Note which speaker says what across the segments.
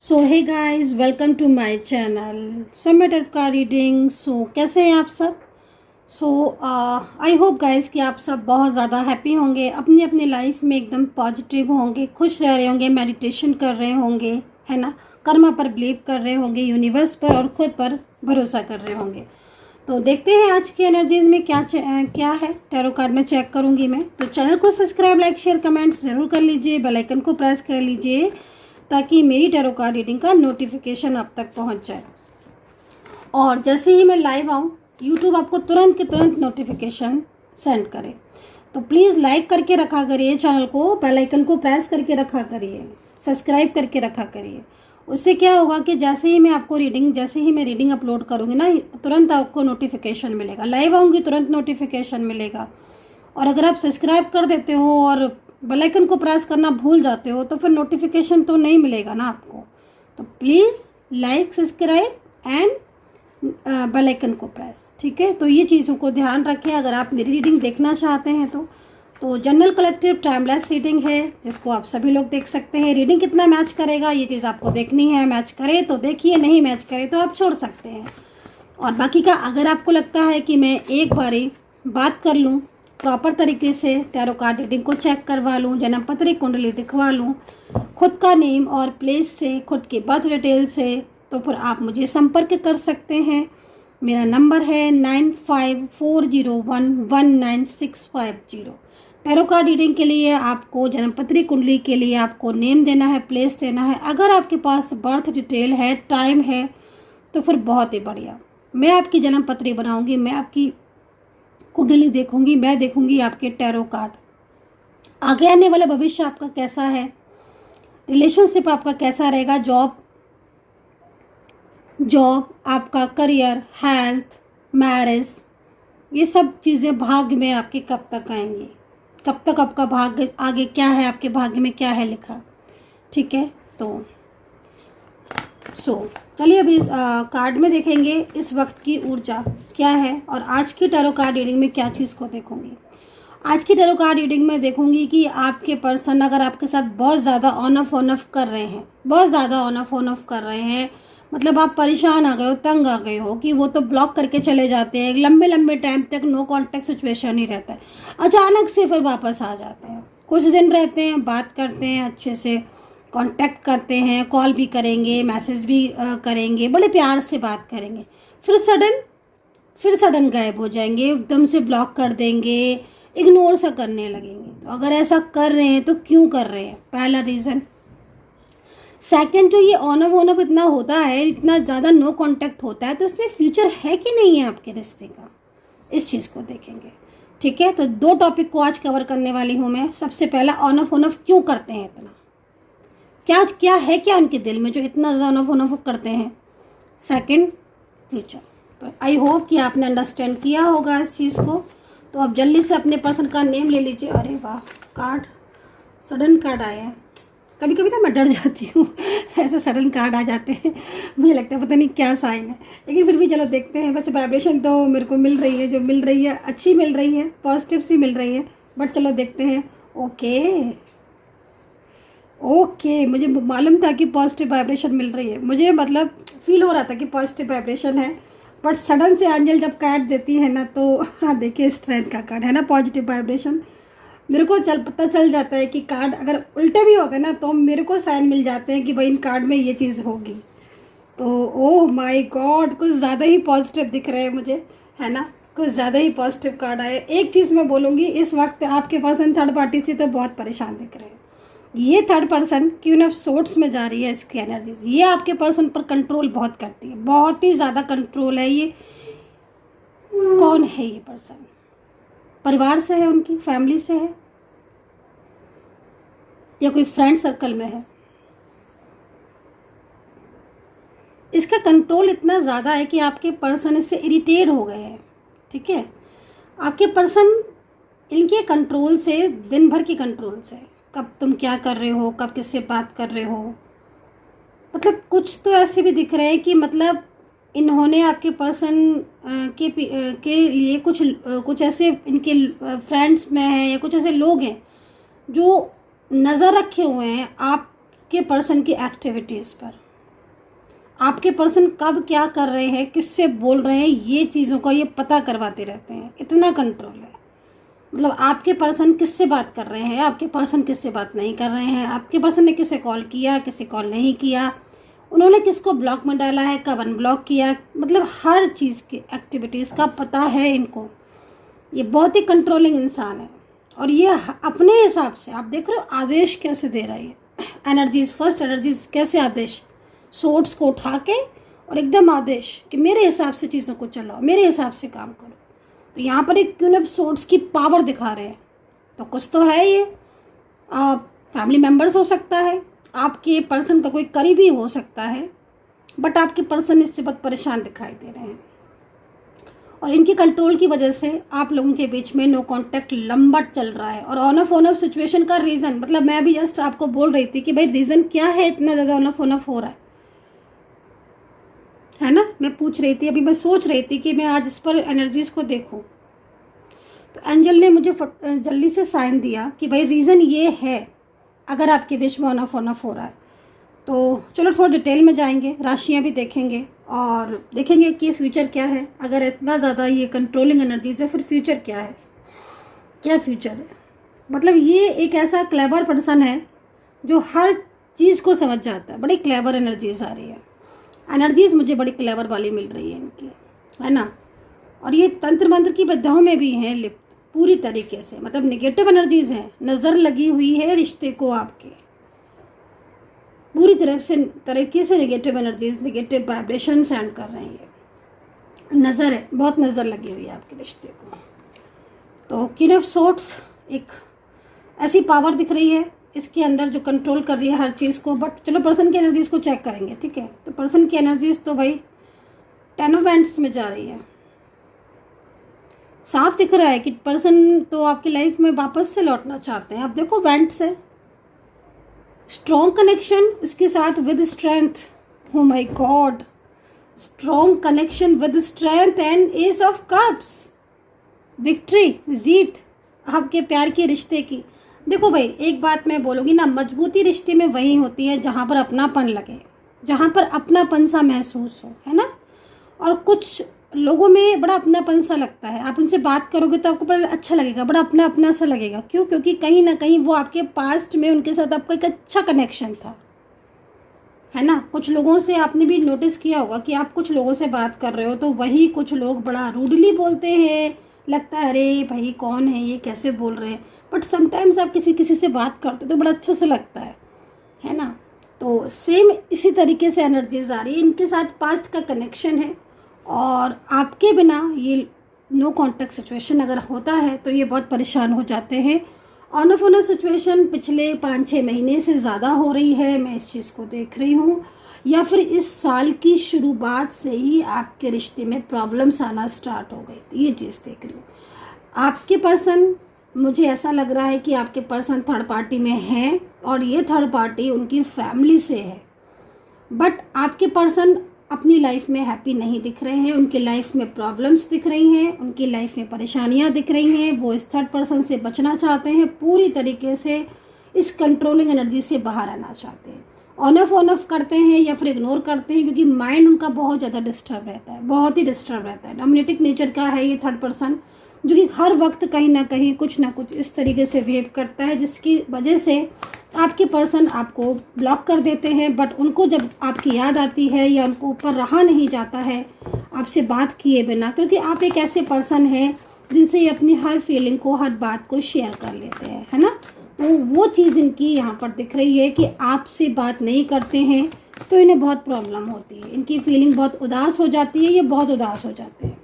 Speaker 1: So hey guys, welcome to my channel submitted का reading. कैसे हैं आप सब? आई होप गाइस कि आप सब बहुत ज़्यादा हैप्पी होंगे, अपनी अपनी लाइफ में एकदम पॉजिटिव होंगे, खुश रह रहे होंगे, मेडिटेशन कर रहे होंगे, है ना, कर्मा पर बिलीव कर रहे होंगे, यूनिवर्स पर और खुद पर भरोसा कर रहे होंगे। तो देखते हैं आज की एनर्जीज में क्या है। टैरो कार्ड में चेक करूंगी मैं। तो चैनल को सब्सक्राइब, लाइक, शेयर, कमेंट्स ज़रूर कर लीजिए, बेल आइकन को प्रेस कर लीजिए ताकि मेरी टैरो कार्ड रीडिंग का नोटिफिकेशन आप तक पहुंच जाए। और जैसे ही मैं लाइव आऊँ, यूट्यूब आपको तुरंत के तुरंत नोटिफिकेशन सेंड करे। तो प्लीज़ लाइक करके रखा करिए चैनल को, बेल आइकन को प्रेस करके रखा करिए, सब्सक्राइब करके रखा करिए। उससे क्या होगा कि जैसे ही मैं रीडिंग अपलोड करूँगी ना, तुरंत आपको नोटिफिकेशन मिलेगा। लाइव आऊँगी तुरंत नोटिफिकेशन मिलेगा। और अगर आप सब्सक्राइब कर देते हो और बेल आइकन को प्रेस करना भूल जाते हो तो फिर नोटिफिकेशन तो नहीं मिलेगा ना आपको। तो please like, subscribe and bell icon को प्रेस, ठीक है। तो ये चीज़ों को ध्यान रखें अगर आप मेरी रीडिंग देखना चाहते हैं तो जनरल कलेक्टिव टाइमलेस रीडिंग है जिसको आप सभी लोग देख सकते हैं। रीडिंग कितना मैच करेगा ये चीज़ आपको देखनी है। मैच करे तो देखिए, नहीं मैच करे तो आप छोड़ सकते हैं। और बाकी का अगर आपको लगता है कि मैं एक बारी बात कर लूँ प्रॉपर तरीके से, टैरो कार्ड रीडिंग को चेक करवा लूँ, जन्म पत्री कुंडली दिखवा लूँ, खुद का नेम और प्लेस से, खुद के बर्थ डिटेल से, तो फिर आप मुझे संपर्क कर सकते हैं। मेरा नंबर है 9540119650। टैरो कार्ड रीडिंग के लिए आपको, जन्म पत्री कुंडली के लिए आपको नेम देना है, प्लेस देना है। अगर आपके पास बर्थ डिटेल है, टाइम है, तो फिर बहुत ही बढ़िया। मैं आपकी जन्म पत्री बनाऊंगी, मैं आपकी कुंडली देखूंगी, मैं देखूंगी आपके टैरो कार्ड। आगे आने वाला भविष्य आपका कैसा है, रिलेशनशिप आपका कैसा रहेगा, जॉब आपका, करियर, हेल्थ, मैरिज, ये सब चीज़ें भाग्य में आपके कब तक आएंगी, कब तक आपका भाग्य, आगे क्या है, आपके भाग्य में क्या है लिखा, ठीक है। तो चलिए अभी इस कार्ड में देखेंगे इस वक्त की ऊर्जा क्या है और आज की टैरो कार्ड रीडिंग में क्या चीज़ को देखूंगी। आज की टैरो कार्ड रीडिंग में देखूंगी कि आपके पर्सन अगर आपके साथ बहुत ज़्यादा ऑन ऑफ कर रहे हैं, बहुत ज़्यादा ऑन ऑफ कर रहे हैं, मतलब आप परेशान आ गए हो, तंग आ गए हो कि वो तो ब्लॉक करके चले जाते हैं, लंबे लंबे टाइम तक नो कांटेक्ट सिचुएशन ही रहता है, अचानक से फिर वापस आ जाते हैं, कुछ दिन रहते हैं, बात करते हैं, अच्छे से कांटेक्ट करते हैं, कॉल भी करेंगे, मैसेज भी करेंगे, बड़े प्यार से बात करेंगे, फिर सडन गायब हो जाएंगे, एकदम से ब्लॉक कर देंगे, इग्नोर सा करने लगेंगे। तो अगर ऐसा कर रहे हैं तो क्यों कर रहे हैं, पहला रीज़न। सेकंड, जो ये ऑन ऑफ इतना होता है, इतना ज़्यादा नो कांटेक्ट होता है, तो इसमें फ्यूचर है कि नहीं है आपके रिश्ते का, इस चीज़ को देखेंगे, ठीक है। तो दो टॉपिक को आज कवर करने वाली हूँ मैं। सबसे पहला, ऑन ऑफ क्यों करते हैं इतना, क्या उनके दिल में जो इतना ज़्यादा ऑन ऑफ करते हैं। Second, future. तो आई होप कि आपने अंडरस्टैंड किया होगा इस चीज़ को। तो अब जल्दी से अपने पर्सन का नेम ले लीजिए। अरे वाह, कार्ड, सडन कार्ड आए हैं। कभी कभी ना मैं डर जाती हूँ ऐसे सडन कार्ड आ जाते हैं, मुझे लगता है पता नहीं क्या साइन है, लेकिन फिर भी चलो देखते हैं। वैसे वाइब्रेशन तो मेरे को मिल रही है, जो मिल रही है अच्छी मिल रही है, पॉजिटिव सी मिल रही है, बट चलो देखते हैं। ओके, मुझे मालूम था कि पॉजिटिव वाइब्रेशन मिल रही है, मुझे मतलब फील हो रहा था कि पॉजिटिव वाइब्रेशन है, बट सडन से एंजल जब कार्ड देती है ना, तो हाँ देखिए, स्ट्रेंथ का कार्ड है ना, पॉजिटिव वाइब्रेशन। मेरे को पता चल जाता है कि कार्ड अगर उल्टे भी होते ना तो मेरे को साइन मिल जाते हैं कि भाई इन कार्ड में ये चीज़ होगी। तो ओह माय गॉड, कुछ ज़्यादा ही पॉजिटिव दिख रहे हैं मुझे, है ना, कुछ ज़्यादा ही पॉजिटिव कार्ड आए। एक चीज़ मैं बोलूँगी, इस वक्त आपके पर्सन थर्ड पार्टी से तो बहुत परेशान दिख रहे हैं। ये third person queen of swords में जा रही है इसकी एनर्जीज। ये आपके पर्सन पर कंट्रोल बहुत करती है, बहुत ही ज़्यादा कंट्रोल है। ये कौन है ये पर्सन, परिवार से है, उनकी फैमिली से है, या कोई फ्रेंड सर्कल में है। इसका कंट्रोल इतना ज़्यादा है कि आपके पर्सन इससे इरिटेट हो गए हैं, ठीक है। आपके पर्सन इनके कंट्रोल से, दिन भर की कंट्रोल से, कब तुम क्या कर रहे हो, कब किससे बात कर रहे हो, मतलब कुछ तो ऐसे भी दिख रहे हैं कि मतलब इन्होंने आपके पर्सन के लिए कुछ ऐसे इनके फ्रेंड्स में हैं या कुछ ऐसे लोग हैं जो नज़र रखे हुए हैं आपके पर्सन की एक्टिविटीज़ पर, आपके पर्सन कब क्या कर रहे हैं, किससे बोल रहे हैं, ये चीज़ों का ये पता करवाते रहते हैं। इतना कंट्रोल है। मतलब आपके पर्सन किससे बात कर रहे हैं, आपके पर्सन किससे बात नहीं कर रहे हैं, आपके पर्सन ने किसे कॉल किया, किसे कॉल नहीं किया, उन्होंने किसको ब्लॉक में डाला है, कब अनब्लॉक किया, मतलब हर चीज़ की एक्टिविटीज़ का पता है इनको। ये बहुत ही कंट्रोलिंग इंसान है। और ये अपने हिसाब से, आप देख रहे हो आदेश कैसे दे रही है, एनर्जीज, फर्स्ट एनर्जीज कैसे आदेश, सोर्ट्स को उठा के और एकदम आदेश कि मेरे हिसाब से चीज़ों को चलाओ, मेरे हिसाब से काम करो। तो यहाँ पर एक क्वीन ऑफ सोर्ट्स की पावर दिखा रहे हैं। तो कुछ तो है ये, फैमिली मेम्बर्स हो सकता है, आपके पर्सन का कोई करीबी हो सकता है, बट आपके पर्सन इससे बहुत परेशान दिखाई दे रहे हैं। और इनकी कंट्रोल की वजह से आप लोगों के बीच में नो कांटेक्ट लंबा चल रहा है। और ऑन ऑफ सिचुएशन का रीज़न, मतलब मैं अभी जस्ट आपको बोल रही थी कि भाई रीज़न क्या है इतना ज़्यादा ऑन ऑफ हो रहा है ना। मैं पूछ रही थी, अभी मैं सोच रही थी कि मैं आज इस पर एनर्जीज़ को देखूं, तो एंजल ने मुझे जल्दी से साइन दिया कि भाई रीज़न ये है अगर आपके बीच में ऑन ऑफ हो रहा है। तो चलो थोड़ा डिटेल में जाएंगे, राशियां भी देखेंगे और देखेंगे कि फ्यूचर क्या है। अगर इतना ज़्यादा ये कंट्रोलिंग एनर्जीज है, फिर फ्यूचर क्या है, क्या फ्यूचर है। मतलब ये एक ऐसा क्लेवर पर्सन है जो हर चीज़ को समझ जाता है। बड़ी क्लेवर एनर्जीज आ रही है, एनर्जीज मुझे बड़ी क्लेवर वाली मिल रही है इनकी, है ना। और ये तंत्र मंत्र की विद्याओं में भी हैं लिप्त पूरी तरीके से। मतलब नेगेटिव एनर्जीज हैं, नज़र लगी हुई है रिश्ते को आपके पूरी तरीके से negative energies, negative vibration send कर रही है। नज़र है, बहुत नज़र लगी हुई है आपके रिश्ते को। तो क्वीन ऑफ सोर्ट्स एक ऐसी पावर दिख रही है इसके अंदर जो कंट्रोल कर रही है हर चीज़ को। बट चलो पर्सन की एनर्जीज को चेक करेंगे, ठीक है। तो पर्सन की एनर्जीज तो भाई 10 ऑफ वैंड्स में जा रही है। साफ दिख रहा है कि पर्सन तो आपकी लाइफ में वापस से लौटना चाहते हैं। अब देखो वैंड्स है, स्ट्रॉन्ग कनेक्शन इसके साथ with strength. Oh my god, strong connection with strength and ace of cups, victory, जीत आपके प्यार के रिश्ते की। देखो भाई एक बात मैं बोलूँगी ना, मजबूती रिश्ते में वही होती है जहाँ पर अपनापन लगे, जहाँ पर अपनापन सा महसूस हो, है ना। और कुछ लोगों में बड़ा अपनापन सा लगता है, आप उनसे बात करोगे तो आपको बड़ा अच्छा लगेगा, बड़ा अपना अपना सा लगेगा। क्यों? क्योंकि कहीं ना कहीं वो आपके पास्ट में उनके साथ आपका एक अच्छा कनेक्शन था, है ना। कुछ लोगों से आपने भी नोटिस किया होगा कि आप कुछ लोगों से बात कर रहे हो तो वही कुछ लोग बड़ा रूडली बोलते हैं, लगता है अरे भाई कौन है ये, कैसे बोल रहे हैं। बट समटाइम्स आप किसी से बात करते हो तो बड़ा अच्छा सा लगता है ना। तो सेम इसी तरीके से एनर्जीज आ रही है, इनके साथ पास्ट का कनेक्शन है। और आपके बिना ये नो कांटेक्ट सिचुएशन अगर होता है तो ये बहुत परेशान हो जाते हैं। ऑन ऑफ सिचुएशन पिछले 5-6 महीने से ज़्यादा हो रही है, मैं इस चीज़ को देख रही हूँ। या फिर इस साल की शुरुआत से ही आपके रिश्ते में प्रॉब्लम्स आना स्टार्ट हो गई थी, ये चीज़ देख रही हूँ। आपके पर्सन, मुझे ऐसा लग रहा है कि आपके पर्सन थर्ड पार्टी में है और ये थर्ड पार्टी उनकी फैमिली से है। बट आपके पर्सन अपनी लाइफ में हैप्पी नहीं दिख रहे हैं, उनकी लाइफ में प्रॉब्लम्स दिख रही हैं, उनकी लाइफ में परेशानियां दिख रही हैं। वो इस थर्ड पर्सन से बचना चाहते हैं, पूरी तरीके से इस कंट्रोलिंग एनर्जी से बाहर आना चाहते हैं। ऑन ऑफ करते हैं या फिर इग्नोर करते हैं क्योंकि माइंड उनका बहुत ज़्यादा डिस्टर्ब रहता है, बहुत ही डिस्टर्ब रहता है। डोमिनेटिक नेचर का है ये थर्ड पर्सन, जो कि हर वक्त कहीं ना कहीं कुछ ना कुछ इस तरीके से बिहेव करता है जिसकी वजह से आपके पर्सन आपको ब्लॉक कर देते हैं। बट उनको जब आपकी याद आती है या उनको ऊपर रहा नहीं जाता है आपसे बात किए बिना, क्योंकि आप एक ऐसे पर्सन हैं जिनसे ये अपनी हर फीलिंग को, हर बात को शेयर कर लेते हैं, है ना। तो वो चीज़ इनकी यहाँ पर दिख रही है कि आपसे बात नहीं करते हैं तो इन्हें बहुत प्रॉब्लम होती है, इनकी फीलिंग बहुत उदास हो जाती है, ये बहुत उदास हो जाते हैं,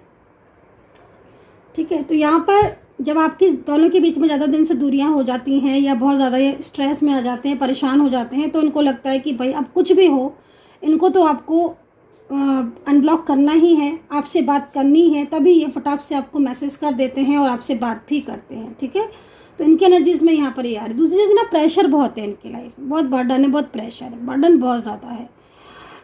Speaker 1: ठीक है। तो यहाँ पर जब आपकी दोनों के बीच में ज़्यादा दिन से दूरियां हो जाती हैं या बहुत ज़्यादा ये स्ट्रेस में आ जाते हैं, परेशान हो जाते हैं, तो इनको लगता है कि भाई अब कुछ भी हो इनको तो आपको अनब्लॉक करना ही है, आपसे बात करनी है, तभी ये फटाक से आपको मैसेज कर देते हैं और आपसे बात भी करते हैं, ठीक है। तो इनकी एनर्जीज में यहाँ पर ये आ रही है। दूसरी चीज़ ना, प्रेशर बहुत है इनकी लाइफ में, बहुत बर्डन है, बहुत प्रेशर है, बर्डन बहुत ज़्यादा है।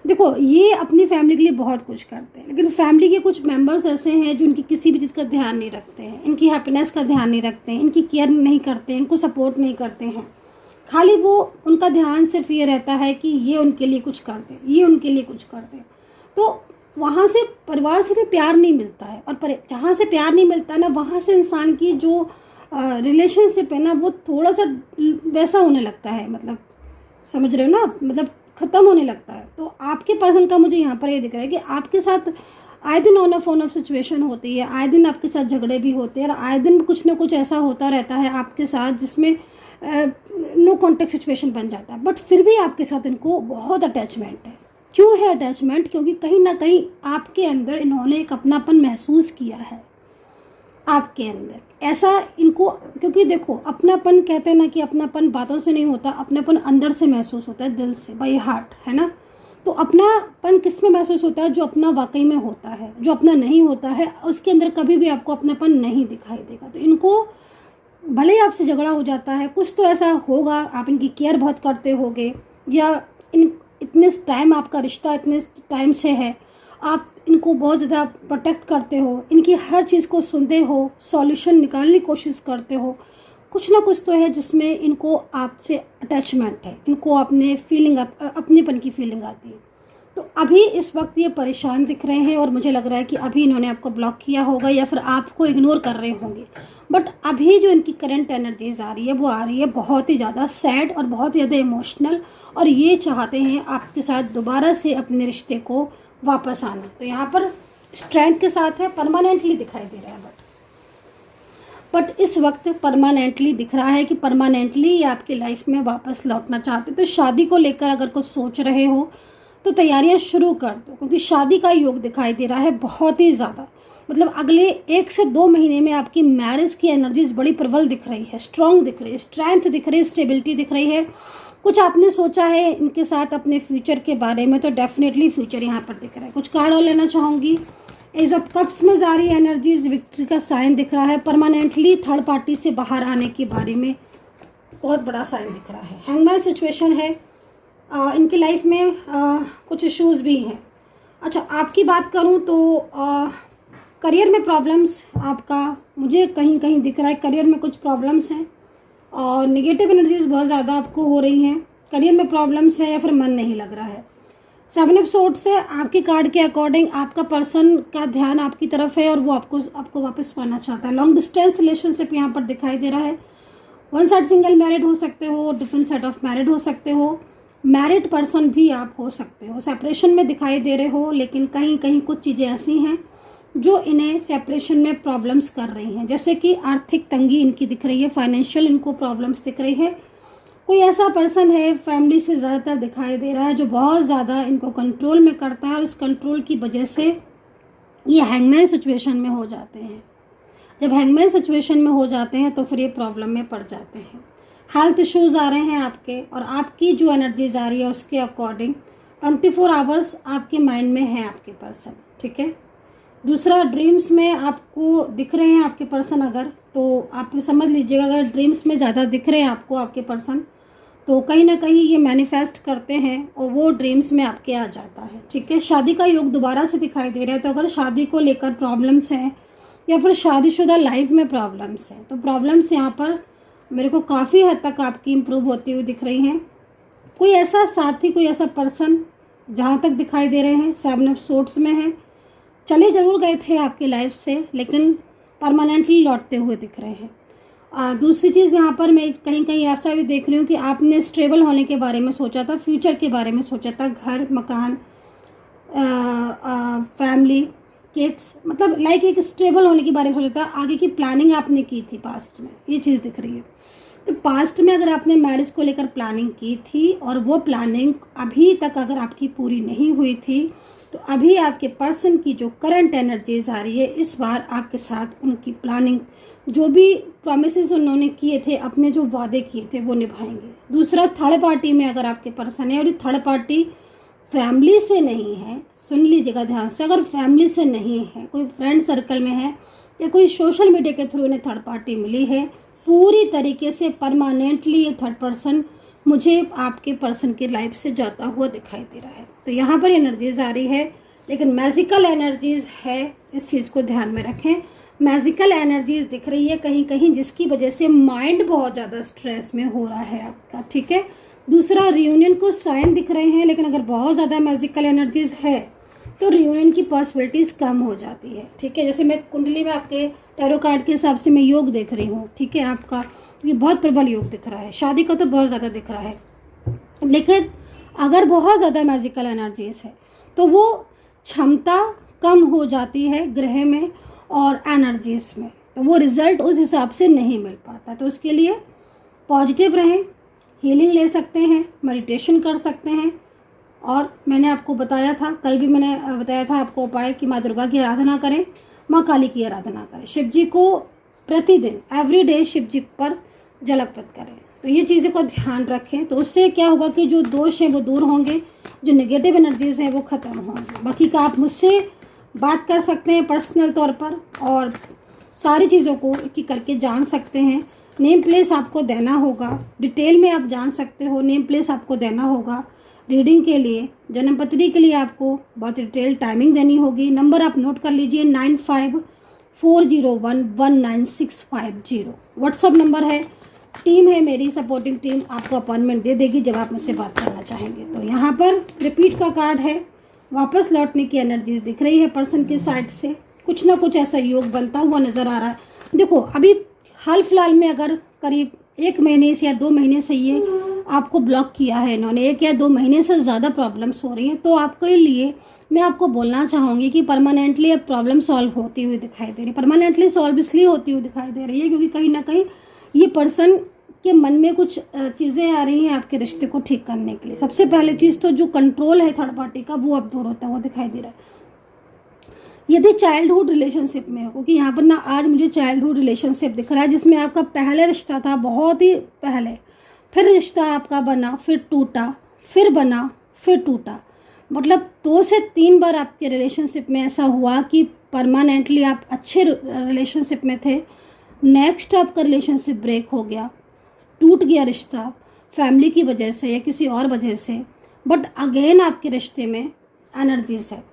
Speaker 1: देखो ये अपनी फैमिली के लिए बहुत कुछ करते हैं, लेकिन फैमिली के कुछ मेंबर्स ऐसे हैं जो इनकी किसी भी चीज़ का ध्यान नहीं रखते हैं, इनकी हैप्पीनेस का ध्यान नहीं रखते हैं, इनकी केयर नहीं करते हैं, इनको सपोर्ट नहीं करते हैं। खाली वो उनका ध्यान सिर्फ ये रहता है कि ये उनके लिए कुछ कर दे, ये उनके लिए कुछ कर दे। तो वहाँ से परिवार से भी प्यार नहीं मिलता है, और जहाँ से प्यार नहीं मिलता ना, वहाँ से इंसान की जो रिलेशनशिप है ना, वो थोड़ा सा वैसा होने लगता है, मतलब समझ रहे हो ना, मतलब ख़त्म होने लगता है। तो आपके पर्सन का मुझे यहाँ पर ये दिख रहा है कि आपके साथ आए दिन ऑन ऑफ सिचुएशन होती है, आए दिन आपके साथ झगड़े भी होते हैं, और आए दिन कुछ ना कुछ ऐसा होता रहता है आपके साथ जिसमें नो कॉन्टेक्ट सिचुएशन बन जाता है। बट फिर भी आपके साथ इनको बहुत अटैचमेंट है। क्यों है अटैचमेंट? क्योंकि कहीं ना कहीं आपके अंदर इन्होंने एक अपनापन महसूस किया है आपके अंदर, ऐसा इनको। क्योंकि देखो, अपनापन कहते हैं ना कि अपनापन बातों से नहीं होता, अपनापन अंदर से महसूस होता है, दिल से, बाय हार्ट, है ना। तो अपनापन किस में महसूस होता है? जो अपना वाकई में होता है। जो अपना नहीं होता है उसके अंदर कभी भी आपको अपनापन नहीं दिखाई देगा। तो इनको भले ही आपसे झगड़ा हो जाता है, कुछ तो ऐसा होगा, आप इनकी केयर बहुत करते होगे, या इतने टाइम आपका रिश्ता इतने टाइम से है, आप इनको बहुत ज़्यादा प्रोटेक्ट करते हो, इनकी हर चीज़ को सुनते हो, सॉल्यूशन निकालने की कोशिश करते हो। कुछ ना कुछ तो है जिसमें इनको आपसे अटैचमेंट है, इनको अपने फीलिंग, अपनेपन की फीलिंग आती है। तो अभी इस वक्त ये परेशान दिख रहे हैं, और मुझे लग रहा है कि अभी इन्होंने आपको ब्लॉक किया होगा या फिर आपको इग्नोर कर रहे होंगे। बट अभी जो इनकी करंट एनर्जीज आ रही है, वो आ रही है बहुत ही ज़्यादा सैड और बहुत ही ज़्यादा इमोशनल, और ये चाहते हैं आपके साथ दोबारा से अपने रिश्ते को वापस आना। तो यहाँ पर स्ट्रेंथ के साथ है, परमानेंटली दिखाई दे रहा है, बट इस वक्त परमानेंटली दिख रहा है कि परमानेंटली ये आपकी लाइफ में वापस लौटना चाहते। तो शादी को लेकर अगर कुछ सोच रहे हो तो तैयारियां शुरू कर दो, क्योंकि शादी का योग दिखाई दे रहा है बहुत ही ज़्यादा। मतलब अगले 1 से 2 महीने में आपकी मैरिज की एनर्जीज बड़ी प्रबल दिख रही है, स्ट्रॉन्ग दिख रही है, स्ट्रेंथ दिख रही है, स्टेबिलिटी दिख रही है। कुछ आपने सोचा है इनके साथ अपने फ्यूचर के बारे में, तो डेफिनेटली फ्यूचर यहाँ पर दिख रहा है। कुछ कार्ड और लेना चाहूँगी। एज ऑफ कप्स में जा रही एनर्जीज विक्ट्री का साइन दिख रहा है। परमानेंटली थर्ड पार्टी से बाहर आने के बारे में बहुत बड़ा साइन दिख रहा है। हैंगमैन सिचुएशन है। इनकी लाइफ में कुछ इश्यूज भी हैं। अच्छा, आपकी बात करूं तो करियर में प्रॉब्लम्स आपका मुझे कहीं कहीं दिख रहा है। करियर में कुछ प्रॉब्लम्स हैं और नेगेटिव एनर्जीज बहुत ज़्यादा आपको हो रही हैं। करियर में प्रॉब्लम्स है या फिर मन नहीं लग रहा है। 7 ऑफ सोर्ड्स से आपके कार्ड के अकॉर्डिंग आपका पर्सन का ध्यान आपकी तरफ है और वो आपको वापस पाना चाहता है। लॉन्ग डिस्टेंस रिलेशनशिप यहाँ पर दिखाई दे रहा है। वन साइड सिंगल मैरिड हो सकते हो, डिफरेंट सेट ऑफ मैरिड हो सकते हो, मैरिड पर्सन भी आप हो सकते हो। सेपरेशन में दिखाई दे रहे हो, लेकिन कहीं कहीं कुछ चीज़ें ऐसी हैं जो इन्हें सेपरेशन में प्रॉब्लम्स कर रही हैं। जैसे कि आर्थिक तंगी इनकी दिख रही है, फाइनेंशियल इनको प्रॉब्लम्स दिख रही है। कोई ऐसा पर्सन है फैमिली से ज़्यादातर दिखाई दे रहा है जो बहुत ज़्यादा इनको कंट्रोल में करता है और उस कंट्रोल की वजह से ये हैंगमैन सिचुएशन में हो जाते हैं। जब हैंगमैन सिचुएशन में हो जाते हैं तो फिर ये प्रॉब्लम में पड़ जाते हैं। हेल्थ इश्यूज आ रहे हैं आपके, और आपकी जो एनर्जीज आ रही है उसके अकॉर्डिंग 24 आवर्स आपके माइंड में है आपके पर्सन, ठीक है। दूसरा, ड्रीम्स में आपको दिख रहे हैं आपके पर्सन, अगर तो आप समझ लीजिएगा अगर ड्रीम्स में ज़्यादा दिख रहे हैं आपको आपके पर्सन, तो कहीं ना कहीं ये मैनिफेस्ट करते हैं और वो ड्रीम्स में आपके आ जाता है, ठीक है। शादी का योग दोबारा से दिखाई दे रहा है। तो अगर शादी को लेकर प्रॉब्लम्स हैं या फिर शादीशुदा लाइफ में प्रॉब्लम्स हैं, तो प्रॉब्लम्स यहाँ पर मेरे को काफ़ी हद तक आपकी इम्प्रूव होती हुई दिख रही हैं। कोई ऐसा साथी, कोई ऐसा पर्सन जहाँ तक दिखाई दे रहे हैं 7 ऑफ सोर्ड्स में है, चले ज़रूर गए थे आपकी लाइफ से, लेकिन परमानेंटली लौटते हुए दिख रहे हैं। दूसरी चीज़ यहाँ पर मैं कहीं कहीं ऐसा भी देख रही हूँ कि आपने स्टेबल होने के बारे में सोचा था, फ्यूचर के बारे में सोचा था, घर, मकान, फैमिली, किड्स, मतलब लाइक एक स्टेबल होने के बारे में सोचा था। आगे की प्लानिंग आपने की थी पास्ट में, ये चीज़ दिख रही है। तो पास्ट में अगर आपने मैरिज को लेकर प्लानिंग की थी और वो प्लानिंग अभी तक अगर आपकी पूरी नहीं हुई थी, तो अभी आपके पर्सन की जो करंट एनर्जीज आ रही है, इस बार आपके साथ उनकी प्लानिंग, जो भी प्रॉमिसेस उन्होंने किए थे, अपने जो वादे किए थे, वो निभाएंगे। दूसरा, थर्ड पार्टी में अगर आपके पर्सन है और ये थर्ड पार्टी फैमिली से नहीं है, सुन लीजिएगा ध्यान से, अगर फैमिली से नहीं है, कोई फ्रेंड सर्कल में है या कोई सोशल मीडिया के थ्रू इन्हें थर्ड पार्टी मिली है, पूरी तरीके से परमानेंटली ये थर्ड पर्सन मुझे आपके पर्सन की लाइफ से जाता हुआ दिखाई दे रहा है। तो यहाँ पर एनर्जीज आ रही है, लेकिन मैजिकल एनर्जीज है, इस चीज़ को ध्यान में रखें। मैजिकल एनर्जीज दिख रही है कहीं कहीं, जिसकी वजह से माइंड बहुत ज़्यादा स्ट्रेस में हो रहा है आपका, ठीक है। दूसरा, रियूनियन को साइन दिख रहे हैं, लेकिन अगर बहुत ज़्यादा मैजिकल एनर्जीज है तो रियूनियन की पॉसिबिलिटीज़ कम हो जाती है, ठीक है। जैसे मैं कुंडली में आपके टैरो कार्ड के हिसाब से मैं योग देख रही हूँ, ठीक है। आपका ये बहुत प्रबल योग दिख रहा है, शादी का तो बहुत ज़्यादा दिख रहा है। लेकिन अगर बहुत ज़्यादा मैजिकल एनर्जीज है तो वो क्षमता कम हो जाती है ग्रह में और एनर्जीज में, तो वो रिजल्ट उस हिसाब से नहीं मिल पाता। तो उसके लिए पॉजिटिव रहें, हीलिंग ले सकते हैं, मेडिटेशन कर सकते हैं। और मैंने आपको बताया था, कल भी मैंने बताया था आपको उपाय कि माँ दुर्गा की आराधना करें, माँ काली की आराधना करें, शिव जी को प्रतिदिन एवरी डे शिव जी पर जल अर्पित करें। तो ये चीज़ें को ध्यान रखें, तो उससे क्या होगा कि जो दोष हैं वो दूर होंगे, जो नेगेटिव एनर्जीज हैं वो ख़त्म होंगे। बाकी का आप मुझसे बात कर सकते हैं पर्सनल तौर पर, और सारी चीज़ों को एक करके जान सकते हैं। नेम प्लेस आपको देना होगा, डिटेल में आप जान सकते हो, नेम प्लेस आपको देना होगा। रीडिंग के लिए, जन्म पत्री के लिए आपको बहुत डिटेल टाइमिंग देनी होगी। नंबर आप नोट कर लीजिए, 9540119650 व्हाट्सअप नंबर है। टीम है मेरी, सपोर्टिंग टीम आपको अपॉइंटमेंट दे देगी जब आप मुझसे बात करना चाहेंगे। तो यहाँ पर रिपीट का कार्ड है, वापस लौटने की एनर्जीज दिख रही है पर्सन की साइड से, कुछ ना कुछ ऐसा योग बनता हुआ नजर आ रहा है। देखो अभी हाल फिलहाल में अगर करीब 1 महीने से या 2 महीने से ये आपको ब्लॉक किया है इन्होंने, 1 या 2 महीने से ज़्यादा प्रॉब्लम्स हो रही हैं, तो आपके लिए मैं आपको बोलना चाहूँगी कि परमानेंटली अब प्रॉब्लम सॉल्व होती हुई दिखाई दे रही है। परमानेंटली सॉल्व इसलिए होती हुई दिखाई दे रही है क्योंकि कहीं ना कहीं ये पर्सन के मन में कुछ चीज़ें आ रही हैं आपके रिश्ते को ठीक करने के लिए। सबसे पहले चीज़ तो जो कंट्रोल है थर्ड पार्टी का, वो अब दूर होता हुआ दिखाई दे रहा है। यदि चाइल्डहुड रिलेशनशिप में हो, क्योंकि यहाँ पर ना आज मुझे चाइल्डहुड रिलेशनशिप दिख रहा है जिसमें आपका पहले रिश्ता था बहुत ही पहले, फिर रिश्ता आपका बना, फिर टूटा, फिर बना, फिर टूटा, मतलब 2 से 3 बार आपके रिलेशनशिप में ऐसा हुआ कि परमानेंटली आप अच्छे रिलेशनशिप में थे, नेक्स्ट आपका रिलेशनशिप ब्रेक हो गया, टूट गया रिश्ता फैमिली की वजह से या किसी और वजह से, बट अगेन आपके रिश्ते में एनर्जीज है।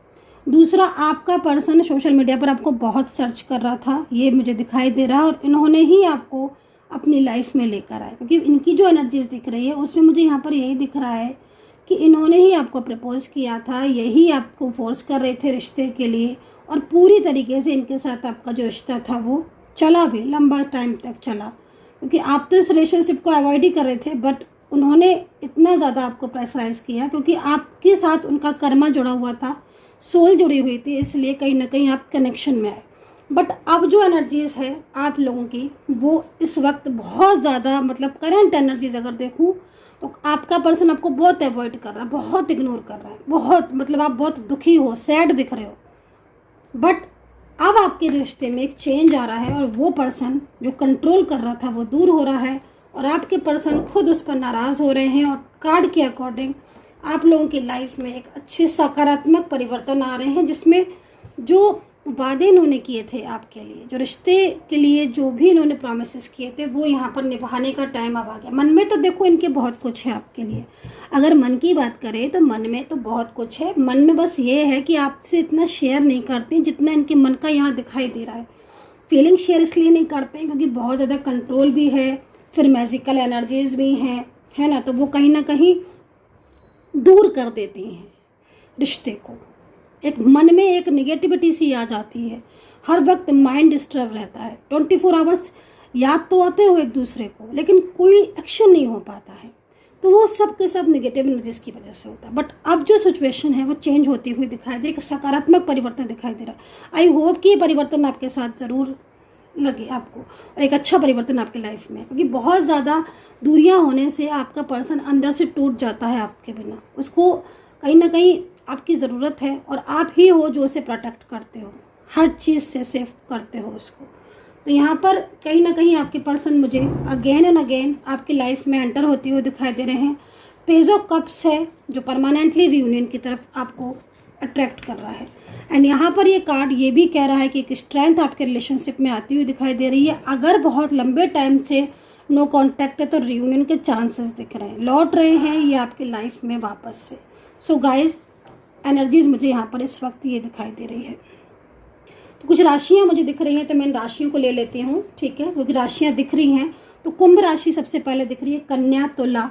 Speaker 1: दूसरा, आपका पर्सन सोशल मीडिया पर आपको बहुत सर्च कर रहा था, ये मुझे दिखाई दे रहा है, और इन्होंने ही आपको अपनी लाइफ में लेकर आए, क्योंकि इनकी जो एनर्जीज दिख रही है उसमें मुझे यहाँ पर यही दिख रहा है कि इन्होंने ही आपको प्रपोज किया था, यही आपको फोर्स कर रहे थे रिश्ते के लिए, और पूरी तरीके से इनके साथ आपका जो रिश्ता था वो चला भी, लंबा टाइम तक चला, क्योंकि आप तो इस रिलेशनशिप को अवॉइड ही कर रहे थे, बट उन्होंने इतना ज़्यादा आपको प्रेशराइज किया क्योंकि आपके साथ उनका कर्मा जुड़ा हुआ था, सोल जुड़ी हुई थी, इसलिए कहीं ना कहीं आप कनेक्शन में आए। बट अब जो एनर्जीज है आप लोगों की वो इस वक्त बहुत ज़्यादा, मतलब करंट एनर्जीज अगर देखूँ तो आपका पर्सन आपको बहुत अवॉइड कर रहा है, बहुत इग्नोर कर रहा है, बहुत, मतलब आप बहुत दुखी हो, सैड दिख रहे हो। बट अब आपके रिश्ते में एक चेंज आ रहा है और वो पर्सन जो कंट्रोल कर रहा था वो दूर हो रहा है, और आपके पर्सन खुद उस पर नाराज़ हो रहे हैं, और कार्ड के अकॉर्डिंग आप लोगों की लाइफ में एक अच्छे सकारात्मक परिवर्तन आ रहे हैं, जिसमें जो वादे इन्होंने किए थे आपके लिए, जो रिश्ते के लिए जो भी इन्होंने प्रॉमिसेस किए थे, वो यहाँ पर निभाने का टाइम अब आ गया। मन में तो देखो इनके बहुत कुछ है आपके लिए, अगर मन की बात करें तो मन में तो बहुत कुछ है, मन में बस ये है कि आपसे इतना शेयर नहीं करते जितना इनके मन का यहाँ दिखाई दे रहा है। फीलिंग शेयर इसलिए नहीं करते क्योंकि बहुत ज़्यादा कंट्रोल भी है, फिर मैजिकल एनर्जीज भी हैं, है ना, तो वो कहीं ना कहीं दूर कर देती हैं रिश्ते को। एक मन में एक निगेटिविटी सी आ जाती है, हर वक्त माइंड डिस्टर्ब रहता है, 24 आवर्स याद तो आते हो एक दूसरे को, लेकिन कोई एक्शन नहीं हो पाता है, तो वो सब के सब निगेटिव एनर्जीज की वजह से होता है। बट अब जो सिचुएशन है वो चेंज होती हुई दिखाई दे, एक सकारात्मक परिवर्तन दिखाई दे रहा है। आई होप कि ये परिवर्तन आपके साथ ज़रूर लगे आपको, और एक अच्छा परिवर्तन आपकी लाइफ में, क्योंकि बहुत ज़्यादा दूरियां होने से आपका पर्सन अंदर से टूट जाता है आपके बिना, उसको कहीं ना कहीं आपकी ज़रूरत है, और आप ही हो जो उसे प्रोटेक्ट करते हो, हर चीज़ से सेव करते हो उसको। तो यहाँ पर कहीं ना कहीं आपके पर्सन मुझे अगेन एंड अगेन आपकी लाइफ में एंटर होती हुई दिखाई दे रहे हैं। पेज ऑफ कप्स है जो परमानेंटली रियूनियन की तरफ आपको अट्रैक्ट कर रहा है, एंड यहाँ पर ये कार्ड ये भी कह रहा है कि एक स्ट्रेंथ आपके रिलेशनशिप में आती हुई दिखाई दे रही है। अगर बहुत लंबे टाइम से नो कॉन्टैक्ट है तो रियूनियन के चांसेस दिख रहे हैं, लौट रहे हैं ये आपकी लाइफ में वापस से। सो गाइज, एनर्जीज मुझे यहाँ पर इस वक्त ये दिखाई दे रही है। तो कुछ राशियाँ मुझे दिख रही हैं तो मैं इन राशियों को ले लेती हूँ, ठीक है, क्योंकि राशियाँ दिख रही हैं। तो कुंभ राशि सबसे पहले दिख रही है, कन्या, तुला,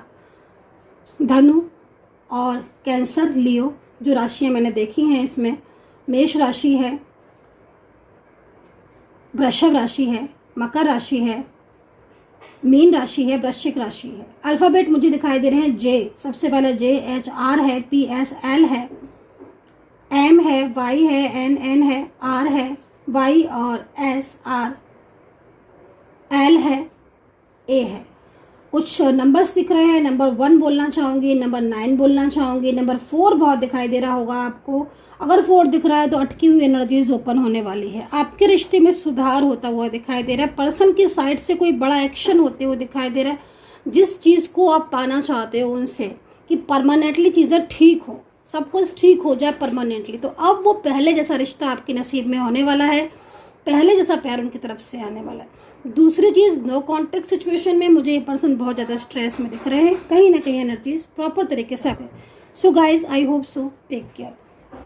Speaker 1: धनु और कैंसर, लियो, जो राशियाँ मैंने देखी हैं इसमें। मेष राशि है, वृषभ राशि है, मकर राशि है, मीन राशि है, वृश्चिक राशि है। अल्फ़ाबेट मुझे दिखाई दे रहे हैं जे, सबसे पहले जे, एच, आर है, पी, एस, एल है, एम है, वाई है, एन, एन है, आर है, वाई और एस, आर, एल है, ए है। कुछ नंबर्स दिख रहे हैं, नंबर 1 बोलना चाहूँगी, नंबर 9 बोलना चाहूँगी, नंबर 4 बहुत दिखाई दे रहा होगा आपको। अगर 4 दिख रहा है तो अटकी हुई एनर्जीज ओपन होने वाली है, आपके रिश्ते में सुधार होता हुआ दिखाई दे रहा है, पर्सन की साइड से कोई बड़ा एक्शन होते हुए दिखाई दे रहा है, जिस चीज़ को आप पाना चाहते हो उनसे कि परमानेंटली चीज़ें ठीक हो, सब कुछ ठीक हो जाए परमानेंटली। तो अब वो पहले जैसा रिश्ता आपके नसीब में होने वाला है, पहले जैसा प्यार उनकी तरफ से आने वाला है। दूसरी चीज़, नो कॉन्टेक्ट सिचुएशन में मुझे ये पर्सन बहुत ज़्यादा स्ट्रेस में दिख रहे हैं, कहीं ना कहीं एनर्जीज प्रॉपर तरीके से आते हैं। So guys, I hope so, take care.